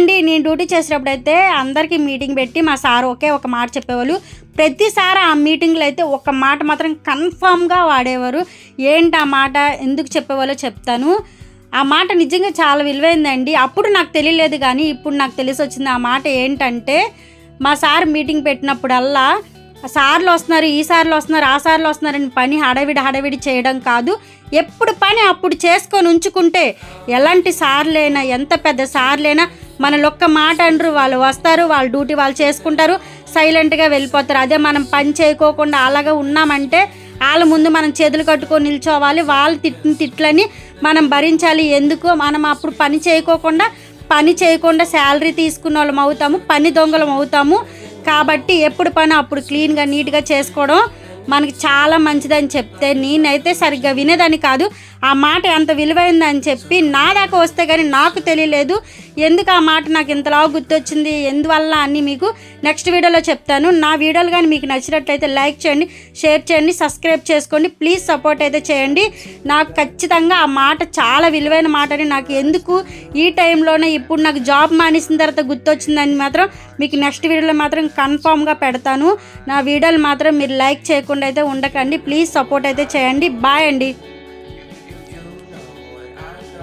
అండి నేను డ్యూటీ చేసేటప్పుడు అయితే అందరికీ మీటింగ్ పెట్టి మా సార్ ఒకే ఒక మాట చెప్పేవాళ్ళు. ప్రతిసారి ఆ మీటింగ్లో అయితే ఒక మాట మాత్రం కన్ఫామ్గా వాడేవారు. ఏంటి ఆ మాట, ఎందుకు చెప్పేవాళ్ళో చెప్తాను. ఆ మాట నిజంగా చాలా విలువైందండి. అప్పుడు నాకు తెలియలేదు కానీ ఇప్పుడు నాకు తెలిసి వచ్చింది. ఆ మాట ఏంటంటే, మా సార్ మీటింగ్ పెట్టినప్పుడల్లా సార్లు వస్తున్నారు, ఈ సార్లు వస్తున్నారు, ఆ సార్లు వస్తున్నారని పని హడావిడి చేయడం కాదు. ఎప్పుడు పని అప్పుడు చేసుకొని ఉంచుకుంటే ఎలాంటి సార్లైనా, ఎంత పెద్ద సార్లైనా మనలొక్క మాట అంటారు, వాళ్ళు వస్తారు, వాళ్ళ డ్యూటీ వాళ్ళు చేసుకుంటారు, సైలెంట్గా వెళ్ళిపోతారు. అదే మనం పని చేయకోకుండా అలాగే ఉన్నామంటే వాళ్ళ ముందు మనం చేతులు కట్టుకొని నిల్చోవాలి, వాళ్ళు తిట్టిన తిట్లని మనం భరించాలి. ఎందుకు మనం అప్పుడు పని చేయకుండా శాలరీ తీసుకున్న వాళ్ళం అవుతాము, పని దొంగలం అవుతాము. కాబట్టి ఎప్పుడు పని అప్పుడు క్లీన్గా నీట్గా చేసుకోవడం మనకి చాలా మంచిదని చెప్తే నేనైతే సరిగ్గా వినేదాన్ని కాదు. ఆ మాట ఎంత విలువైందని చెప్పి నా దాకా వస్తే కానీ నాకు తెలియలేదు. ఎందుకు ఆ మాట నాకు ఇంతలా గుర్తొచ్చింది, ఎందువల్ల అని మీకు నెక్స్ట్ వీడియోలో చెప్తాను. నా వీడియోలు కానీ మీకు నచ్చినట్లయితే లైక్ చేయండి, షేర్ చేయండి, సబ్స్క్రైబ్ చేసుకోండి. ప్లీజ్ సపోర్ట్ అయితే చేయండి. నాకు ఖచ్చితంగా ఆ మాట చాలా విలువైన మాట అని నాకు ఎందుకు ఈ టైంలోనే ఇప్పుడు నాకు జాబ్ మానేసిన తర్వాత గుర్తొచ్చిందని మాత్రం మీకు నెక్స్ట్ వీడియోలో మాత్రం కన్ఫామ్గా పెడతాను. నా వీడియోలు మాత్రం మీరు లైక్ చేయకుండా అయితే ఉండకండి. ప్లీజ్ సపోర్ట్ అయితే చేయండి. బాయ్ అండి.